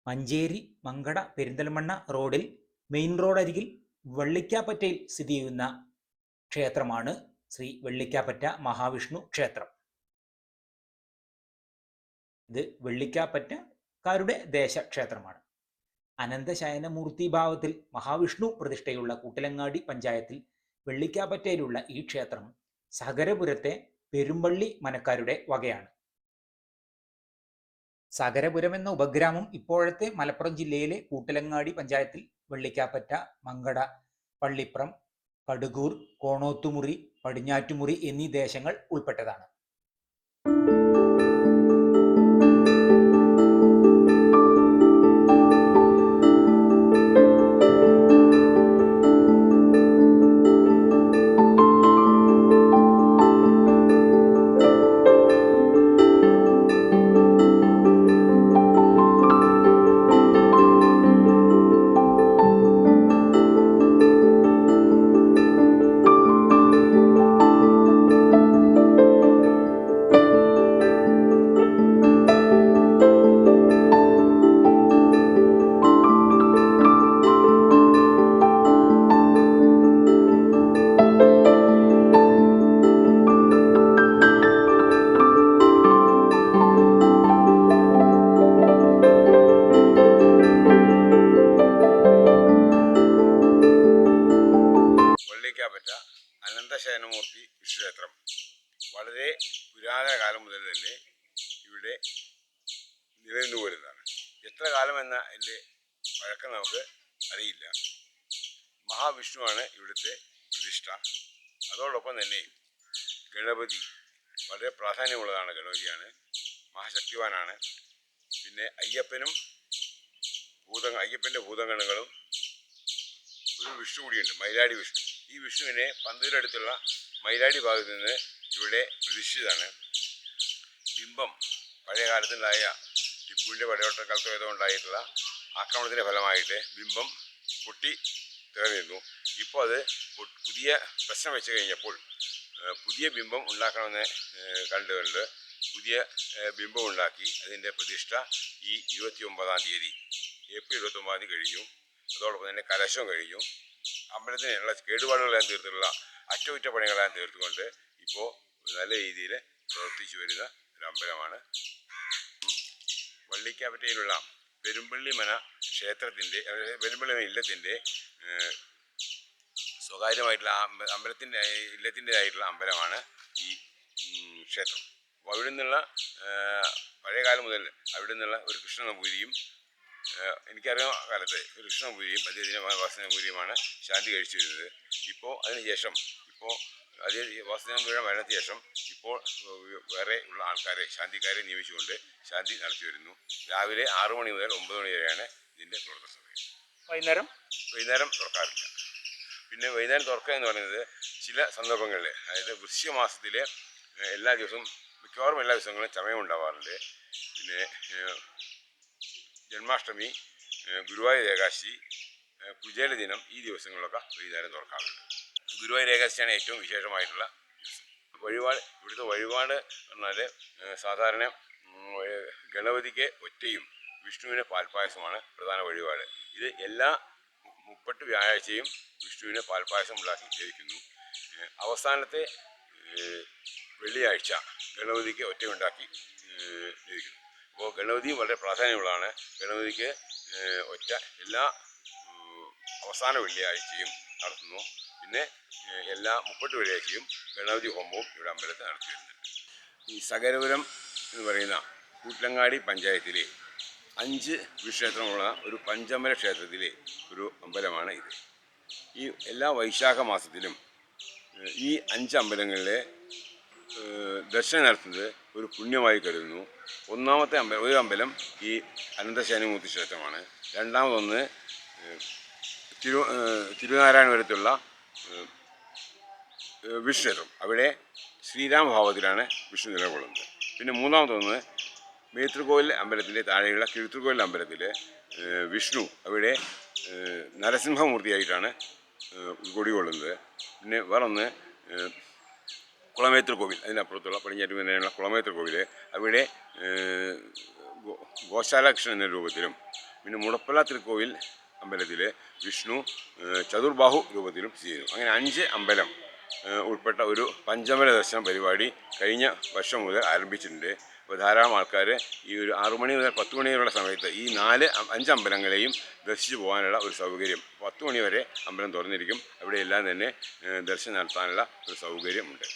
മഞ്ചേരി മങ്കട പെരിന്തൽമണ്ണ റോഡിൽ മെയിൻ റോഡരികിൽ വള്ളിക്കാപ്പറ്റയിൽ സ്ഥിതി ചെയ്യുന്ന ക്ഷേത്രമാണ് ശ്രീ വെള്ളിക്കാപ്പറ്റ മഹാവിഷ്ണു ക്ഷേത്രം. ഇത് വെള്ളിക്കാപ്പറ്റക്കാരുടെ ദേശക്ഷേത്രമാണ്. അനന്തശയനമൂർത്തി ഭാവത്തിൽ മഹാവിഷ്ണു പ്രതിഷ്ഠയുള്ള കൂട്ടിലങ്ങാടി പഞ്ചായത്തിൽ വെള്ളിക്കാപ്പറ്റയിലുള്ള ഈ ക്ഷേത്രം സകരപുരത്തെ പെരുമ്പള്ളി മനക്കാരുടെ വകയാണ്. സകരപുരം എന്ന ഉപഗ്രാമം ഇപ്പോഴത്തെ മലപ്പുറം ജില്ലയിലെ കൂട്ടിലങ്ങാടി പഞ്ചായത്തിൽ വെള്ളിക്കാപ്പറ്റ, മങ്കട, പള്ളിപ്രം, കടുകൂർ, കോണോത്തുമുറി, പടിഞ്ഞാറ്റുമുറി എന്നീ ദേശങ്ങൾ ഉൾപ്പെട്ടതാണ്. വെള്ളിക്കാപ്പറ്റ അനന്തശയനമൂർത്തി വിഷ്ണുക്ഷേത്രം വളരെ പുരാതന കാലം മുതൽ തന്നെ ഇവിടെ നിലനിന്നു പോരുന്നതാണ്. എത്ര കാലമെന്ന അതിൻ്റെ വഴക്കം നമുക്ക് അറിയില്ല. മഹാവിഷ്ണുവാണ് ഇവിടുത്തെ പ്രതിഷ്ഠ. അതോടൊപ്പം തന്നെ ഗണപതി വളരെ പ്രാധാന്യമുള്ളതാണ്. ഗണപതിയാണ്, മഹാശക്തിവാനാണ്. പിന്നെ അയ്യപ്പൻ്റെ ഭൂതഗണങ്ങളും ഒരു വിഷ്ണു കൂടിയുണ്ട്, മൈലാടി വിഷ്ണു. ഈ വിഷ്ണുവിനെ പന്തൂരടുത്തുള്ള മൈലാടി ഭാഗത്ത് നിന്ന് ഇവിടെ പ്രതിഷ്ഠിച്ചതാണ്. ബിംബം പഴയ കാലത്തുണ്ടായ ടിപ്പുവിൻ്റെ പടയോട്ടക്കാലത്ത് ഉണ്ടായിട്ടുള്ള ആക്രമണത്തിൻ്റെ ഫലമായിട്ട് ബിംബം പൊട്ടി തീർന്നിരുന്നു. ഇപ്പോൾ അത് പുതിയ പ്രശ്നം വെച്ച് കഴിഞ്ഞപ്പോൾ പുതിയ ബിംബം ഉണ്ടാക്കണമെന്ന് കണ്ടുകൊണ്ട് പുതിയ ബിംബം ഉണ്ടാക്കി അതിൻ്റെ പ്രതിഷ്ഠ ഈ 29-ാം തീയതി ഏപ്രിൽ 29-ാം തീയതി കഴിഞ്ഞു. അതോടൊപ്പം തന്നെ കലശവും കഴിഞ്ഞു. അമ്പലത്തിനുള്ള കേടുപാടുകളെല്ലാം തീർത്തിട്ടുള്ള അറ്റകുറ്റപ്പണികളെല്ലാം തീർത്തുകൊണ്ട് ഇപ്പോൾ നല്ല രീതിയിൽ പ്രവർത്തിച്ചു വരുന്ന ഒരു അമ്പലമാണ്. വള്ളിക്കാപ്പറ്റയിലുള്ള പെരുമ്പള്ളിമന ക്ഷേത്രത്തിൻ്റെ ഇല്ലത്തിൻ്റെ സ്വകാര്യമായിട്ടുള്ള ഇല്ലത്തിൻ്റെതായിട്ടുള്ള അമ്പലമാണ് ഈ ക്ഷേത്രം. അപ്പോൾ അവിടെ നിന്നുള്ള പഴയകാലം മുതൽ അവിടെ നിന്നുള്ള ഒരു കൃഷ്ണനമ്പൂതിരിയും എനിക്കറിയാവുന്ന കാലത്ത് ഒരു കൃഷ്ണനമ്പൂതിരിയും അദ്ദേഹത്തിൻ്റെ വാസുദേവനമ്പൂതിരിയുമാണ് ശാന്തി കഴിച്ചു വരുന്നത്. അതിനുശേഷം അതേ വാസുദേവനമ്പൂതിരിയുടെ മരണത്തിന് ശേഷം ഇപ്പോൾ വേറെ ഉള്ള ആൾക്കാരെ ശാന്തിക്കാരെ നിയമിച്ചുകൊണ്ട് ശാന്തി നടത്തി വരുന്നു. രാവിലെ 6 മണി മുതൽ 9 മണി വരെയാണ് ഇതിൻ്റെ പ്രവർത്തന സമയം. വൈകുന്നേരം തുറക്കാറില്ല. പിന്നെ വൈകുന്നേരം തുറക്കുക എന്ന് പറയുന്നത് ചില സന്ദർഭങ്ങളിൽ, അതായത് വൃശ്ചിക മാസത്തിലെ എല്ലാ ദിവസവും മിക്കവാറും എല്ലാ ദിവസങ്ങളും ചമയം ഉണ്ടാവാറുണ്ട്. പിന്നെ ജന്മാഷ്ടമി, ഗുരുവായൂർ ഏകാദശി, കുചേല ദിനം, ഈ ദിവസങ്ങളിലൊക്കെ വൈകുന്നേരം തുറക്കാറുണ്ട്. ഗുരുവായൂർ ഏകാദശിയാണ് ഏറ്റവും വിശേഷമായിട്ടുള്ള ദിവസം. ഇവിടുത്തെ വഴിപാട് പറഞ്ഞാൽ സാധാരണ ഗണപതിക്ക് ഒറ്റയും വിഷ്ണുവിന് പാൽപ്പായസമാണ് പ്രധാന വഴിപാട്. ഇത് എല്ലാ 30 വ്യാഴാഴ്ചയും വിഷ്ണുവിന് പാൽപ്പായസം ഉണ്ടാക്കി ലഭിക്കുന്നു. അവസാനത്തെ വെള്ളിയാഴ്ച ഗണപതിക്ക് ഒറ്റയുണ്ടാക്കി ലഭിക്കുന്നു. അപ്പോൾ ഗണപതിയും വളരെ പ്രാധാന്യമുള്ളതാണ്. ഗണപതിക്ക് ഒറ്റ എല്ലാ അവസാന വെള്ളിയാഴ്ചയും നടത്തുന്നു. പിന്നെ എല്ലാ 30 വെള്ളിയാഴ്ചയും ഗണപതി ഹോമവും ഇവിടെ അമ്പലത്തിൽ നടത്തി വരുന്നുണ്ട്. ഈ സകരപുരം എന്ന് പറയുന്ന കൂട്ടിലങ്ങാടി പഞ്ചായത്തിലെ 5 വിഷ്ണുക്ഷേത്രമുള്ള ഒരു പഞ്ചമല ക്ഷേത്രത്തിലെ ഒരു അമ്പലമാണ് ഇത്. ഈ എല്ലാ വൈശാഖ മാസത്തിലും ഈ 5 അമ്പലങ്ങളിലെ ദർശനം നടത്തുന്നത് ഒരു പുണ്യമായി കരുതുന്നു. ഒരു അമ്പലം ഈ അനന്തശയനമൂർത്തി ക്ഷേത്രമാണ്. രണ്ടാമതൊന്ന് തിരുനാരായണപുരത്തുള്ള വിഷ്ണു ക്ഷേത്രം, അവിടെ ശ്രീരാമഭാവത്തിലാണ് വിഷ്ണു നിലകൊള്ളുന്നത്. പിന്നെ മൂന്നാമതൊന്ന് മേത്തൃകോവിൽ അമ്പലത്തിൻ്റെ താഴെയുള്ള കിഴുത്തൂർകോവിൽ അമ്പലത്തിൽ വിഷ്ണു അവിടെ നരസിംഹമൂർത്തിയായിട്ടാണ് കുടികൊള്ളുന്നത്. പിന്നെ വേറൊന്ന് കുളമേത്തൂർ കോവിൽ, അതിനപ്പുറത്തുള്ള പടിഞ്ഞാറ്റുമുറിയിലുള്ള കുളമേത്തൂർ കോവിൽ, അവിടെ ഗോശാലകൃഷ്ണൻ എന്ന രൂപത്തിലും പിന്നെ മുടപ്പല തൃക്കോവിൽ അമ്പലത്തിൽ വിഷ്ണു ചതുർബാഹു രൂപത്തിലും സ്ഥിതി ചെയ്യുന്നു. അങ്ങനെ 5 അമ്പലം ഉൾപ്പെട്ട ഒരു പഞ്ചമല ദർശന പരിപാടി കഴിഞ്ഞ വർഷം മുതൽ ആരംഭിച്ചിട്ടുണ്ട്. അപ്പോൾ ധാരാളം ആൾക്കാർ ഈ ഒരു 6 മണി മുതൽ 10 മണി വരെയുള്ള സമയത്ത് ഈ 5 അമ്പലങ്ങളെയും ദർശിച്ചു പോകാനുള്ള ഒരു സൗകര്യം, 10 മണി വരെ അമ്പലം തുറന്നിരിക്കും. അവിടെയെല്ലാം തന്നെ ദർശനം നടത്താനുള്ള ഒരു സൗകര്യമുണ്ട്.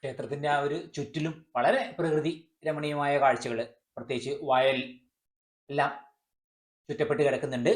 ക്ഷേത്രത്തിന്റെ ആ ഒരു ചുറ്റിലും വളരെ പ്രകൃതി രമണീയമായ കാഴ്ചകൾ, പ്രത്യേകിച്ച് വയൽ എല്ലാം ചുറ്റപ്പെട്ട് കിടക്കുന്നുണ്ട്.